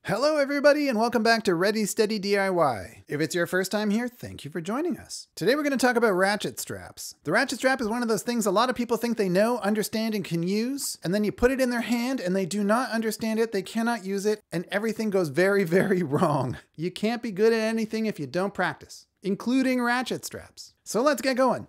Hello everybody and welcome back to Ready Steady DIY. If it's your first time here, thank you for joining us. Today we're going to talk about ratchet straps. The ratchet strap is one of those things a lot of people think they know, understand, and can use, and then you put it in their hand and they do not understand it, they cannot use it, and everything goes very, very wrong. You can't be good at anything if you don't practice, including ratchet straps. So let's get going.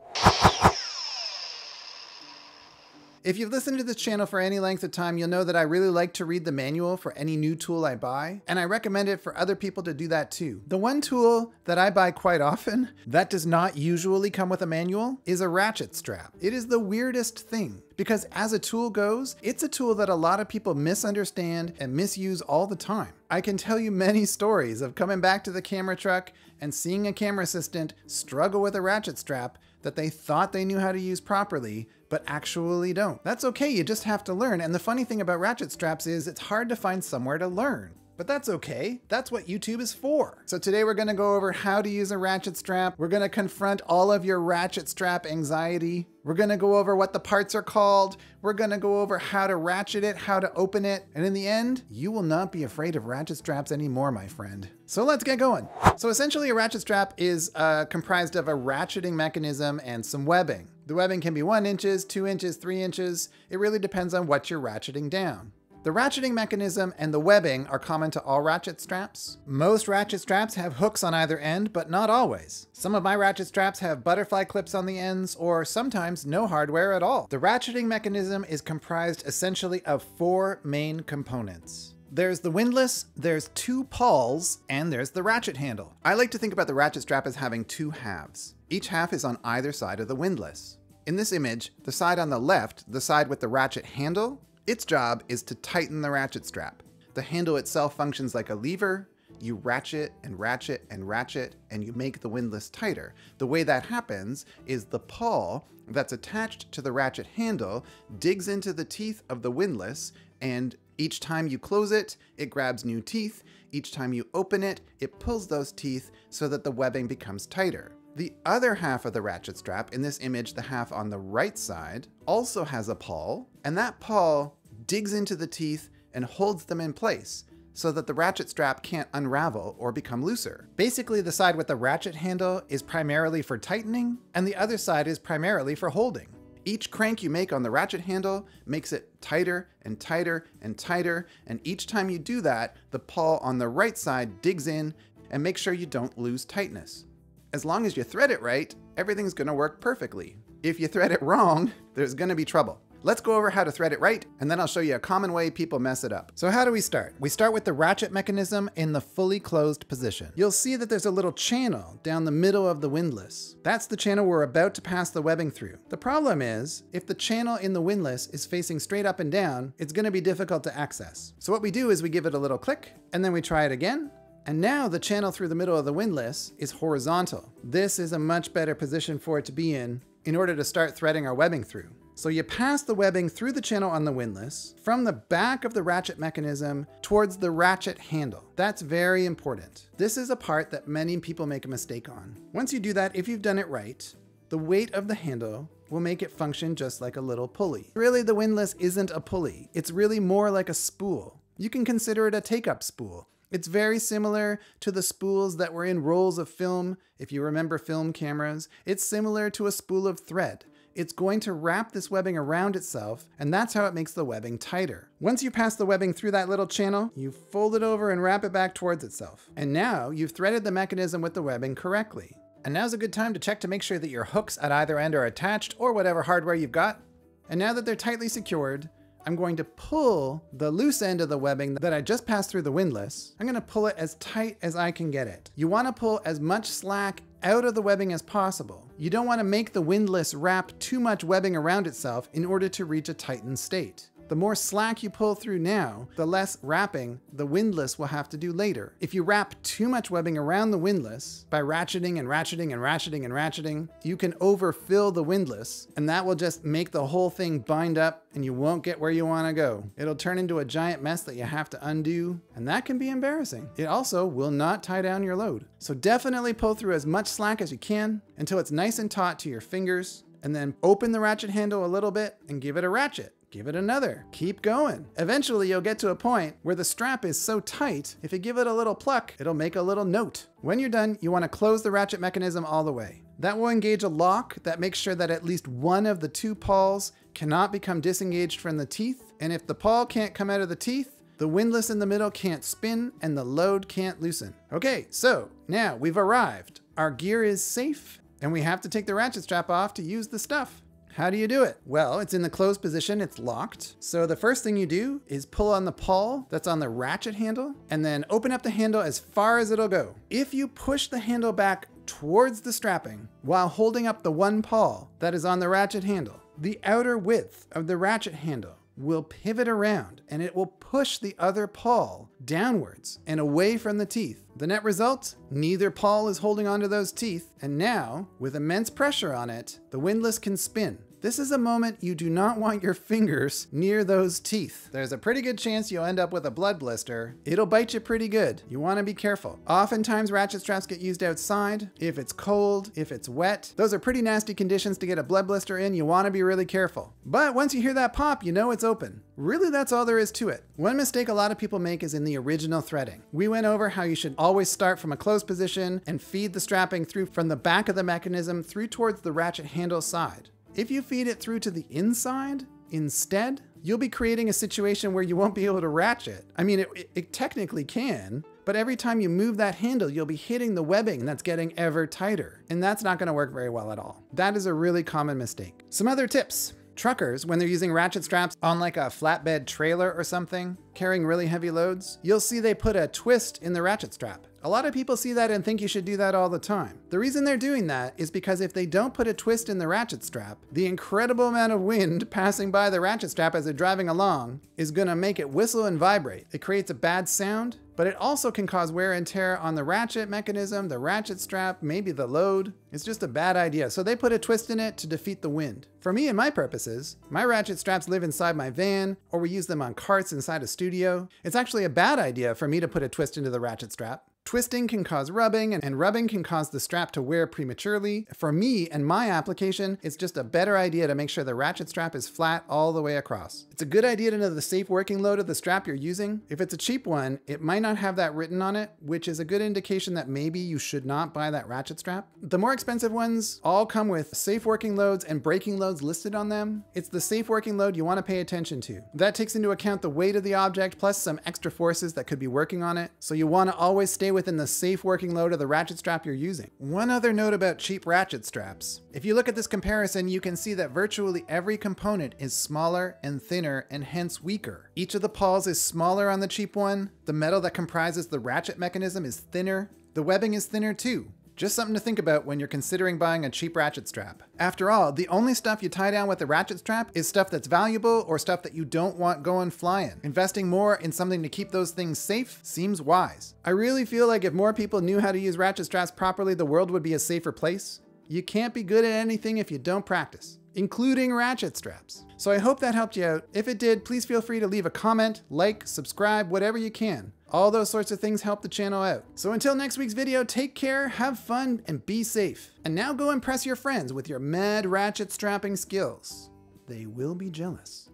If you've listened to this channel for any length of time, you'll know that I really like to read the manual for any new tool I buy, and I recommend it for other people to do that too. The one tool that I buy quite often that does not usually come with a manual is a ratchet strap. It is the weirdest thing because as a tool goes, it's a tool that a lot of people misunderstand and misuse all the time. I can tell you many stories of coming back to the camera truck and seeing a camera assistant struggle with a ratchet strap that they thought they knew how to use properly, but actually don't. That's okay, you just have to learn. And the funny thing about ratchet straps is it's hard to find somewhere to learn. But that's okay, that's what YouTube is for. So today we're gonna go over how to use a ratchet strap. We're gonna confront all of your ratchet strap anxiety. We're gonna go over what the parts are called. We're gonna go over how to ratchet it, how to open it. And in the end, you will not be afraid of ratchet straps anymore, my friend. So let's get going. So essentially a ratchet strap is comprised of a ratcheting mechanism and some webbing. The webbing can be 1 inch, 2 inches, 3 inches. It really depends on what you're ratcheting down. The ratcheting mechanism and the webbing are common to all ratchet straps. Most ratchet straps have hooks on either end, but not always. Some of my ratchet straps have butterfly clips on the ends, or sometimes no hardware at all. The ratcheting mechanism is comprised essentially of 4 main components. There's the windlass, there's 2 pawls, and there's the ratchet handle. I like to think about the ratchet strap as having 2 halves. Each half is on either side of the windlass. In this image, the side on the left, the side with the ratchet handle, its job is to tighten the ratchet strap. The handle itself functions like a lever. You ratchet and ratchet and ratchet, and you make the windlass tighter. The way that happens is the pawl that's attached to the ratchet handle digs into the teeth of the windlass, and each time you close it, it grabs new teeth. Each time you open it, it pulls those teeth so that the webbing becomes tighter. The other half of the ratchet strap, in this image, the half on the right side, also has a pawl, and that pawl digs into the teeth and holds them in place so that the ratchet strap can't unravel or become looser. Basically, the side with the ratchet handle is primarily for tightening, and the other side is primarily for holding. Each crank you make on the ratchet handle makes it tighter and tighter and tighter, and each time you do that, the pawl on the right side digs in and makes sure you don't lose tightness. As long as you thread it right, everything's gonna work perfectly. If you thread it wrong, there's gonna be trouble. Let's go over how to thread it right, and then I'll show you a common way people mess it up. So how do we start? We start with the ratchet mechanism in the fully closed position. You'll see that there's a little channel down the middle of the windlass. That's the channel we're about to pass the webbing through. The problem is, if the channel in the windlass is facing straight up and down, it's gonna be difficult to access. So what we do is we give it a little click, and then we try it again, and now the channel through the middle of the windlass is horizontal. This is a much better position for it to be in order to start threading our webbing through. So you pass the webbing through the channel on the windlass from the back of the ratchet mechanism towards the ratchet handle. That's very important. This is a part that many people make a mistake on. Once you do that, if you've done it right, the weight of the handle will make it function just like a little pulley. Really, the windlass isn't a pulley. It's really more like a spool. You can consider it a take-up spool. It's very similar to the spools that were in rolls of film. If you remember film cameras, it's similar to a spool of thread. It's going to wrap this webbing around itself, and that's how it makes the webbing tighter. Once you pass the webbing through that little channel, you fold it over and wrap it back towards itself. And now you've threaded the mechanism with the webbing correctly. And now's a good time to check to make sure that your hooks at either end are attached or whatever hardware you've got. And now that they're tightly secured, I'm going to pull the loose end of the webbing that I just passed through the windlass. I'm gonna pull it as tight as I can get it. You wanna pull as much slack out of the webbing as possible. You don't wanna make the windlass wrap too much webbing around itself in order to reach a tightened state. The more slack you pull through now, the less wrapping the windlass will have to do later. If you wrap too much webbing around the windlass by ratcheting and ratcheting and ratcheting and ratcheting, you can overfill the windlass, and that will just make the whole thing bind up and you won't get where you want to go. It'll turn into a giant mess that you have to undo, and that can be embarrassing. It also will not tie down your load. So definitely pull through as much slack as you can until it's nice and taut to your fingers, and then open the ratchet handle a little bit and give it a ratchet. Give it another. Keep going. Eventually, you'll get to a point where the strap is so tight, if you give it a little pluck, it'll make a little note. When you're done, you want to close the ratchet mechanism all the way. That will engage a lock that makes sure that at least one of the two pawls cannot become disengaged from the teeth. And if the pawl can't come out of the teeth, the windlass in the middle can't spin and the load can't loosen. Okay, so now we've arrived. Our gear is safe and we have to take the ratchet strap off to use the stuff. How do you do it? Well, it's in the closed position, it's locked. So the first thing you do is pull on the pawl that's on the ratchet handle and then open up the handle as far as it'll go. If you push the handle back towards the strapping while holding up the one pawl that is on the ratchet handle, the outer width of the ratchet handle will pivot around and it will push the other pawl downwards and away from the teeth. The net result, neither pawl is holding onto those teeth, and now, with immense pressure on it, the windlass can spin. This is a moment you do not want your fingers near those teeth. There's a pretty good chance you'll end up with a blood blister. It'll bite you pretty good. You want to be careful. Oftentimes ratchet straps get used outside. If it's cold, if it's wet, those are pretty nasty conditions to get a blood blister in. You want to be really careful. But once you hear that pop, you know it's open. Really, that's all there is to it. One mistake a lot of people make is in the original threading. We went over how you should always start from a closed position and feed the strapping through from the back of the mechanism through towards the ratchet handle side. If you feed it through to the inside instead, you'll be creating a situation where you won't be able to ratchet. I mean, it technically can, but every time you move that handle, you'll be hitting the webbing that's getting ever tighter. And that's not gonna work very well at all. That is a really common mistake. Some other tips. Truckers, when they're using ratchet straps on like a flatbed trailer or something, carrying really heavy loads, you'll see they put a twist in the ratchet strap. A lot of people see that and think you should do that all the time. The reason they're doing that is because if they don't put a twist in the ratchet strap, the incredible amount of wind passing by the ratchet strap as they're driving along is gonna make it whistle and vibrate. It creates a bad sound, but it also can cause wear and tear on the ratchet mechanism, the ratchet strap, maybe the load. It's just a bad idea. So they put a twist in it to defeat the wind. For me and my purposes, my ratchet straps live inside my van, or we use them on carts inside a studio. It's actually a bad idea for me to put a twist into the ratchet strap. Twisting can cause rubbing, and rubbing can cause the strap to wear prematurely. For me and my application, it's just a better idea to make sure the ratchet strap is flat all the way across. It's a good idea to know the safe working load of the strap you're using. If it's a cheap one, it might not have that written on it, which is a good indication that maybe you should not buy that ratchet strap. The more expensive ones all come with safe working loads and braking loads listed on them. It's the safe working load you want to pay attention to. That takes into account the weight of the object plus some extra forces that could be working on it. So you want to always stay within the safe working load of the ratchet strap you're using. One other note about cheap ratchet straps. If you look at this comparison, you can see that virtually every component is smaller and thinner and hence weaker. Each of the pawls is smaller on the cheap one. The metal that comprises the ratchet mechanism is thinner. The webbing is thinner too. Just something to think about when you're considering buying a cheap ratchet strap. After all, the only stuff you tie down with the ratchet strap is stuff that's valuable or stuff that you don't want going flying. Investing more in something to keep those things safe seems wise. I really feel like if more people knew how to use ratchet straps properly, the world would be a safer place. You can't be good at anything if you don't practice, including ratchet straps. So I hope that helped you out. If it did, please feel free to leave a comment, like, subscribe, whatever you can. All those sorts of things help the channel out. So until next week's video, take care, have fun, and be safe. And now go impress your friends with your mad ratchet strapping skills. They will be jealous.